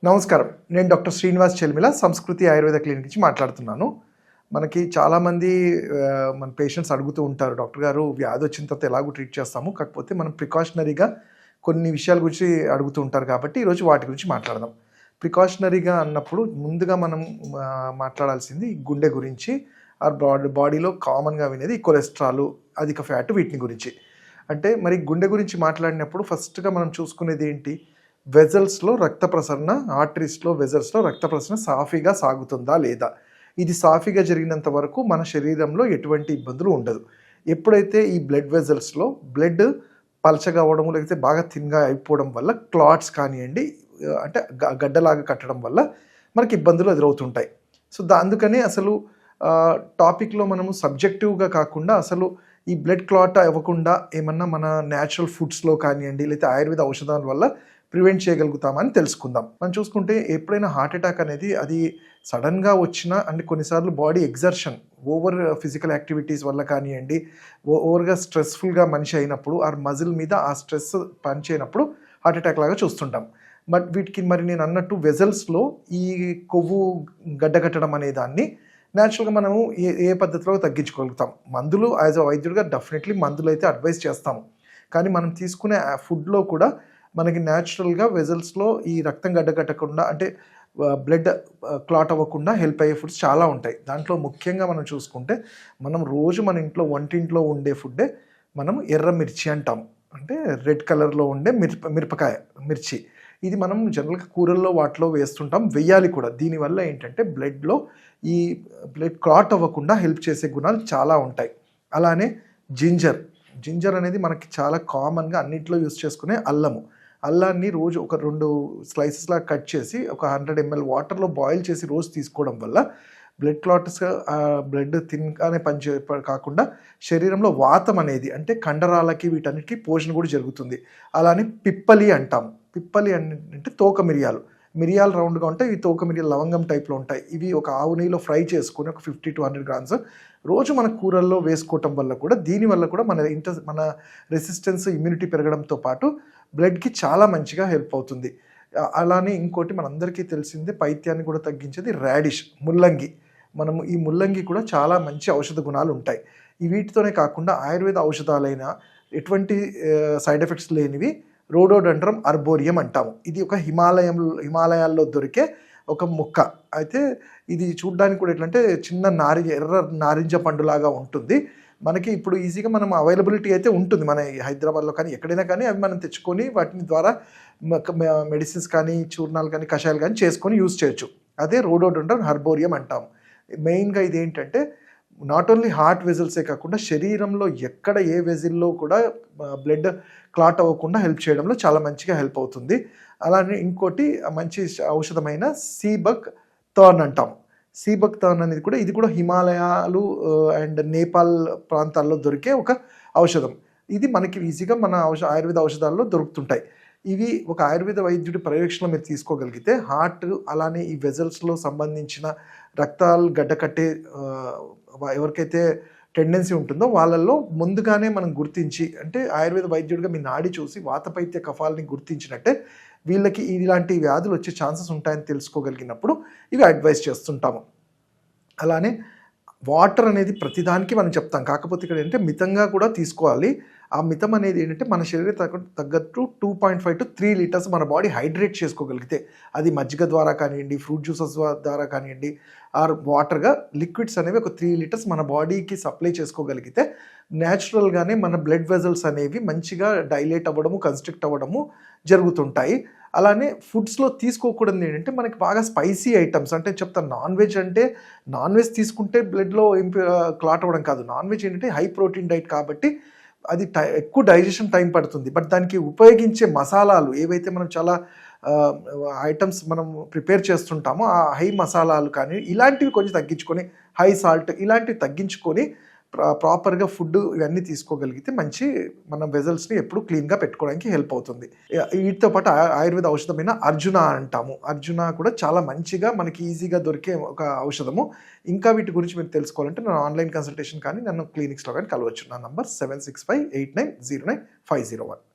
నమస్కారం. నేను డాక్టర్ శ్రీనివాస్ చెల్మిల సంస్కృతి ఆయుర్వేద క్లినిక్ నుంచి మాట్లాడుతున్నాను. మనకి చాలామంది మన పేషెంట్స్ అడుగుతూ ఉంటారు, డాక్టర్ గారు వ్యాధి వచ్చిన తర్వాత ఎలాగో ట్రీట్ చేస్తాము, కాకపోతే మనం ప్రికాషనరీగా కొన్ని విషయాల గురించి అడుగుతూ ఉంటారు కాబట్టి ఈరోజు వాటి గురించి మాట్లాడదాం. ప్రికాషనరీగా అన్నప్పుడు ముందుగా మనం మాట్లాడాల్సింది గుండె గురించి. బాడీలో కామన్గా వినేది కొలెస్ట్రాల్, అధిక ఫ్యాట్, వీటిని గురించి. అంటే మరి గుండె గురించి మాట్లాడినప్పుడు ఫస్ట్గా మనం చూసుకునేది ఏంటి? వెజల్స్లో రక్త ప్రసరణ, ఆర్టరీస్లో వెజల్స్లో రక్త ప్రసరణ సాఫీగా సాగుతుందా లేదా? ఇది సాఫీగా జరిగినంత వరకు మన శరీరంలో ఎటువంటి ఇబ్బందులు ఉండదు. ఎప్పుడైతే ఈ బ్లడ్ వెజల్స్లో బ్లడ్ పలచగా అవ్వడం, లేకపోతే బాగా థిన్గా అయిపోవడం వల్ల క్లాట్స్ కానివ్వండి, అంటే గడ్డలాగా కట్టడం వల్ల మనకి ఇబ్బందులు ఎదురవుతుంటాయి. సో అందుకని అసలు టాపిక్లో మనము సబ్జెక్టివ్గా కాకుండా అసలు ఈ బ్లడ్ క్లాట్ అవ్వకుండా ఏమన్నా మన న్యాచురల్ ఫుడ్స్లో కానివ్వండి, లేకపోతే ఆయుర్వేద ఔషధాల వల్ల ప్రివెంట్ చేయగలుగుతామని తెలుసుకుందాం. మనం చూసుకుంటే ఎప్పుడైనా హార్ట్ అటాక్ అనేది అది సడన్గా వచ్చినా, అంటే కొన్నిసార్లు body exertion, over physical activities వల్ల కానివ్వండి, ఓవర్గా స్ట్రెస్ఫుల్గా మనిషి అయినప్పుడు ఆ మజిల్ మీద ఆ స్ట్రెస్ పనిచేయనప్పుడు హార్ట్ అటాక్ లాగా చూస్తుంటాం. బట్ వీటికి మరి నేను అన్నట్టు వెజల్స్లో ఈ కొవ్వు గడ్డకట్టడం అనే దాన్ని న్యాచురల్గా మనము ఏ పద్ధతిలో తగ్గించుకోగలుగుతాం. మందులు యాజ్ అ వైద్యుడిగా డెఫినెట్లీ మందులు అయితే అడ్వైస్ చేస్తాము, కానీ మనం తీసుకునే ఫుడ్లో కూడా మనకి న్యాచురల్గా వెజల్స్లో ఈ రక్తం గడ్డకట్టకుండా, అంటే బ్లడ్ క్లాట్ అవ్వకుండా హెల్ప్ అయ్యే ఫుడ్స్ చాలా ఉంటాయి. దాంట్లో ముఖ్యంగా మనం చూసుకుంటే మనం రోజు మన ఇంట్లో వంటింట్లో ఉండే ఫుడ్డే మనం ఎర్ర మిర్చి అంటాం. అంటే రెడ్ కలర్లో ఉండే మిరపకాయ మిర్చి. ఇది మనం జనరల్గా కూరల్లో వాటిలో వేస్తుంటాం, వెయ్యాలి కూడా. దీనివల్ల ఏంటంటే బ్లడ్లో ఈ బ్లడ్ క్లాట్ అవ్వకుండా హెల్ప్ చేసే గుణాలు చాలా ఉంటాయి. అలానే జింజర్ అనేది మనకి చాలా కామన్గా అన్నింటిలో యూస్ చేసుకునే అల్లాన్ని రోజు ఒక 2 స్లైసెస్లా కట్ చేసి ఒక 100 ml వాటర్లో బాయిల్ చేసి రోజు తీసుకోవడం వల్ల బ్లడ్ క్లాట్స్, బ్లడ్ థిన్గానే కాకుండా శరీరంలో వాతం అనేది, అంటే కండరాలకి వీటన్నిటికీ పోషణ కూడా జరుగుతుంది. అలానే పిప్పలి అంటాం. పిప్పలి అంటే తోక మిరియాలు రౌండ్గా ఉంటాయి. ఇవి తోక మిరియాలు లవంగం టైప్లో ఉంటాయి. ఇవి ఒక ఆవు నెయ్యిలో ఫ్రై చేసుకుని ఒక 50 to 100 grams రోజు మన కూరల్లో వేసుకోవటం వల్ల కూడా, దీనివల్ల కూడా మన రెసిస్టెన్స్, ఇమ్యూనిటీ పెరగడంతో పాటు బ్లడ్కి చాలా మంచిగా హెల్ప్ అవుతుంది. అలానే ఇంకోటి మనందరికీ తెలిసిందే, పైత్యాన్ని కూడా తగ్గించేది రాడిష్, ముల్లంగి. మనము ఈ ముల్లంగి కూడా చాలా మంచి ఔషధ గుణాలు ఉంటాయి. వీటితోనే కాకుండా ఆయుర్వేద ఔషధాలైన ఎటువంటి సైడ్ ఎఫెక్ట్స్ లేనివి రోడోడెండ్రమ్ అర్బోరియం అంటాము. ఇది ఒక హిమాలయాల్లో దొరికే ఒక మొక్క. అయితే ఇది చూడ్డానికి కూడా ఎట్లంటే చిన్న ఎర్ర నారింజ పండులాగా ఉంటుంది. మనకి ఇప్పుడు ఈజీగా మనం అవైలబిలిటీ అయితే ఉంటుంది మన హైదరాబాద్లో కానీ ఎక్కడైనా కానీ, అవి మనం తెచ్చుకొని వాటిని ద్వారా మెడిసిన్స్ కానీ, చూర్ణాలు కానీ, కషాయాలు కానీ చేసుకొని యూజ్ చేయొచ్చు. అదే రోడోడెండ్రమ్ హర్బోరియం అంటాము. మెయిన్గా ఇది ఏంటంటే నాట్ ఓన్లీ హార్ట్ వెజల్సే కాకుండా శరీరంలో ఎక్కడ ఏ వెజిల్లో కూడా బ్లడ్ క్లాట్ అవ్వకుండా హెల్ప్ చేయడంలో చాలా మంచిగా హెల్ప్ అవుతుంది. అలానే ఇంకోటి మంచి ఔషధమైన సీబక్ థర్న్ అంటాం. సీబక్ థర్న్ అనేది కూడా, ఇది కూడా హిమాలయాలు అండ్ నేపాల్ ప్రాంతాల్లో దొరికే ఒక ఔషధం. ఇది మనకి ఈజీగా మన ఆయుర్వేద ఔషధాల్లో దొరుకుతుంటాయి. ఇవి ఒక ఆయుర్వేద వైద్యుడి పర్యవేక్షణలో మీరు తీసుకోగలిగితే హార్ట్, అలానే ఈ వెజల్స్లో సంబంధించిన రక్తాలు గడ్డకట్టే ఎవరికైతే టెండెన్సీ ఉంటుందో వాళ్ళల్లో ముందుగానే మనం గుర్తించి, అంటే ఆయుర్వేద వైద్యుడిగా మీ నాడి చూసి వాతపైత్య కఫాలని గుర్తించినట్టే వీళ్ళకి ఇలాంటి వ్యాధులు వచ్చే ఛాన్సెస్ ఉంటాయని తెలుసుకోగలిగినప్పుడు ఇవి అడ్వైస్ చేస్తుంటాము. అలానే వాటర్ అనేది ప్రతిదానికి మనం చెప్తాం, కాకపోతే ఇక్కడ ఏంటంటే మితంగా కూడా తీసుకోవాలి. ఆ మితం అనేది ఏంటంటే మన శరీరం తగ్గట్టు 2.5 to 3 liters మన బాడీ హైడ్రేట్ చేసుకోగలిగితే, అది మజ్జిగ ద్వారా కానివ్వండి, ఫ్రూట్ జ్యూసెస్ ద్వారా కానివ్వండి, ఆర్ వాటర్గా లిక్విడ్స్ అనేవి ఒక 3 liters మన బాడీకి సప్లై చేసుకోగలిగితే న్యాచురల్గానే మన బ్లడ్ వెజల్స్ అనేవి మంచిగా డైలేట్ అవ్వడము, కన్స్ట్రిక్ట్ అవ్వడము జరుగుతుంటాయి. అలానే ఫుడ్స్లో తీసుకోకూడదు ఏంటంటే మనకి బాగా స్పైసీ ఐటమ్స్, అంటే చెప్తాను, నాన్ వెజ్ తీసుకుంటే బ్లడ్లో క్లాట్ అవ్వడం కాదు. నాన్ వెజ్ ఏంటంటే హై ప్రోటీన్ డైట్ కాబట్టి అది ఎక్కువ డైజెషన్ టైం పడుతుంది. బట్ దానికి ఉపయోగించే మసాలాలు ఏవైతే మనం చాలా ఐటమ్స్ మనం ప్రిపేర్ చేస్తుంటామో ఆ హై మసాలాలు కానీ ఇలాంటివి కొంచెం తగ్గించుకొని, హై సాల్ట్ ఇలాంటివి తగ్గించుకొని ప్రాపర్గా ఫుడ్ ఇవన్నీ తీసుకోగలిగితే మంచి మన వెజల్స్ని ఎప్పుడు క్లీన్గా పెట్టుకోవడానికి హెల్ప్ అవుతుంది. వీటితో పాటు ఆయుర్వేద ఔషధమైన అర్జున అంటాము. అర్జున కూడా చాలా మంచిగా మనకి ఈజీగా దొరికే ఒక ఔషధము. ఇంకా వీటి గురించి మీరు తెలుసుకోవాలంటే నా ఆన్లైన్ కన్సల్టేషన్ కానీ నన్ను క్లినిక్స్లో కానీ కలవచ్చు. నా నంబర్ 7658909501.